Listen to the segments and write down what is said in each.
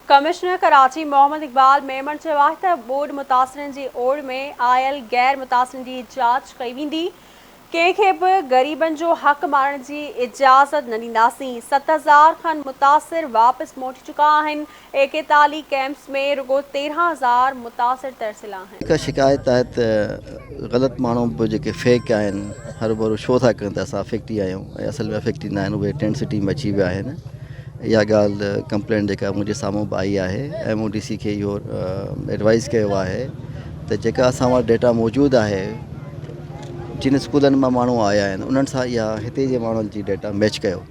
Commissioner Karachi Mohammad Iqbal Memon चयो आहे त बोर्ड मुतासिरनि जी ओड़ में आयल गैर मुतासिरनि जी जांच कई वेंदी। कंहिंखे बि ग़रीबनि जो हक़ मारण जी इजाज़त न ॾींदासीं। 7000 खनि मुतासिर वापसि मोटी चुका आहिनि। 41 कैंप्स में रुगो 13000 मुतासिर तरसिल आहिनि। हिकु शिकायत आहे त ग़लति माण्हू बि जेके फेक आहिनि हर भरू छो था कनि त असां अफेक्टी आहियूं ऐं असल में अफेक्टी न आहिनि, उहे टेंट सिटी में अची विया आहिनि। इहा ॻाल्हि कंप्लेंट जेका मुंहिंजे साम्हूं बि आई आहे, MODC खे इहो एडवाइस कयो आहे त जेका असां वटि डेटा मौजूदु आहे, जिन स्कूलनि मां माण्हू आया आहिनि उन्हनि सां इहा हिते जे माण्हुनि जी डेटा मैच कयो।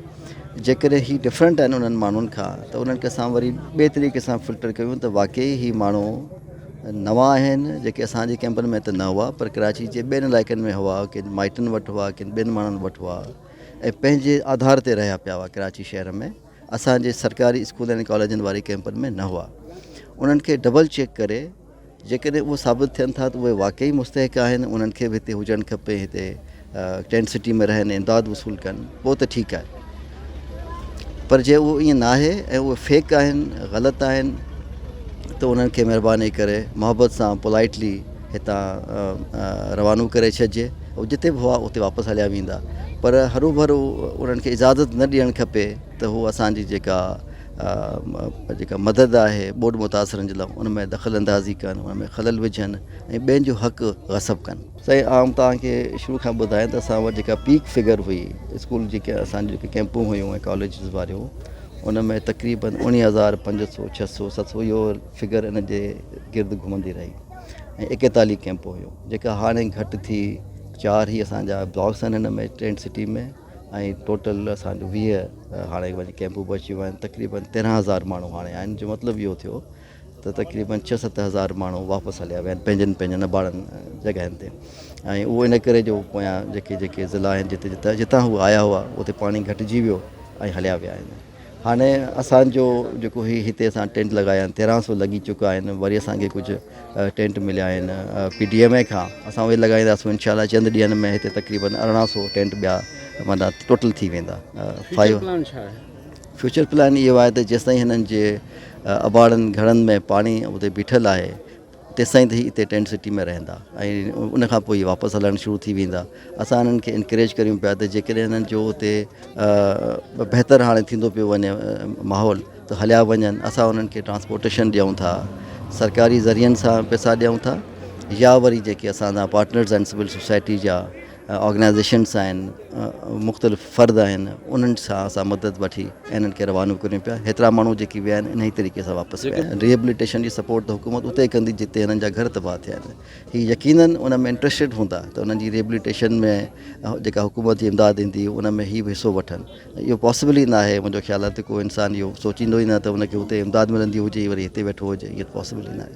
जेकॾहिं ही डिफरेंट आहिनि उन्हनि माण्हुनि खां त उन्हनि खे असां वरी ॿिए तरीक़े सां फिल्टर कयूं त वाक़ई ही माण्हू नवां आहिनि जेके असांजे कैंपनि में त न हुआ, पर कराची जे ॿियनि इलाइक़नि में हुआ, किन माइटनि वटि हुआ, किन ॿियनि माण्हुनि वटि हुआ ऐं पंहिंजे आधार ते रहिया पिया हुआ कराची शहर में। असांजे सरकारी स्कूलनि ऐं कॉलेजनि वारी कैंपनि में न हुआ। उन्हनि खे डबल चेक करे जेकॾहिं उहो साबित थियनि था त उहे वाक़ई मुस्तहिक आहिनि, उन्हनि खे बि हिते हुजणु खपे, हिते टेंट सिटी में रहनि, इमदाद वसूल कनि, पोइ त ठीकु आहे। पर जे उहो ईअं न आहे ऐं उहे फेक आहिनि, ग़लति आहिनि, त उन्हनि खे महिरबानी करे मोहबत सां पोलाइटली हितां रवानो करे छॾिजे। ऐं जिते बि हुआ उते वापसि हलिया वेंदा, पर हरू भरू उन्हनि खे इजाज़त न ॾियणु खपे त हू असांजी जेका मदद आहे बोर्ड मुतासिरनि जे लाइ उन में दख़ल अंदाज़ी कनि, उन में ख़लल विझनि ऐं ॿियनि जो हक़ु ग़सब कनि। सही आम तव्हांखे शुरू खां ॿुधायां त असां वटि जेका पीक फिगर हुई स्कूल जेके असांजी जेके कैंपूं हुयूं ऐं कॉलेजिस वारियूं, उन में तक़रीबन 19,500 600 700 इहो फिगर इन जे गिर्द घुमंदी रही ऐं 41 कैंपूं हुयूं, जेका हाणे घटि थी 4 ई असांजा ब्लॉक्स आहिनि हिन में टेंट सिटी में ऐं टोटल असांजो 20 हाणे वरी कैंपूं बची विया आहिनि। तक़रीबन 13,000 माण्हू हाणे आहिनि, जो मतिलबु इहो थियो त तक़रीबन 6-7 हज़ार माण्हू वापसि हलिया विया आहिनि पंहिंजनि अबाड़नि जॻहियुनि ते। ऐं उहो इन करे जो पोयां जेके ज़िला आहिनि जितां हू आया हुआ उते पाणी घटिजी वियो ऐं हलिया विया आहिनि। हाणे असांजो जेको हिते असां टेंट लॻाया आहिनि 1300 लॻी चुका आहिनि, वरी असांखे कुझु टेंट मिलिया आहिनि PDMA खां, असां उहे लॻाईंदासीं इंशाअल्लाह चंद ॾींहंनि में। हिते तक़रीबन 1800 टेंट ॿिया माना टोटल थी वेंदा। फ्यूचर प्लान इहो आहे त जेसिताईं हिननि जे अबाड़नि घरनि में पाणी उते बीठल आहे तेसिताईं त हिते टेंट सिटी में रहंदा ऐं उनखां पोइ वापसि हलणु शुरू थी वेंदा। असां हिननि खे इनकरेज करियूं पिया त जेकॾहिं हिननि जो उते बहितर हाणे थींदो पियो वञे माहौल त हलिया वञनि। असां उन्हनि खे ट्रांसपोर्टेशन ॾियूं था, सरकारी ज़रियनि सां पैसा ॾियूं था, या वरी जेके असांजा पार्टनर्स आहिनि सिविल सोसाइटी जा ऑर्गेनाइज़ेशन्स आहिनि, मुख़्तलिफ़ फ़र्द आहिनि, उन्हनि सां असां मदद वठी ऐं इन्हनि खे रवानो करियूं पिया। हेतिरा माण्हू जेके विया आहिनि इन ई तरीक़े सां वापसि विया आहिनि। रिहेबिलिटेशन जी सपोर्ट त हुकूमत उते ई कंदी जिते हिननि जा घर तबाह थिया आहिनि। हीअ यकीनन उन में इंट्रस्टेड हूंदा त उन्हनि जी रिहेबिलिटेशन में जेका हुकूमत जी इमदाद ईंदी उन में ही बि हिसो वठनि। इहो पॉसिबल ई न आहे, मुंहिंजो ख़्यालु आहे त को इंसानु इहो सोचींदो ई न त उनखे हुते इमदाद मिलंदी हुजे वरी हिते वेठो हुजे, इहो पॉसिबल ई न आहे।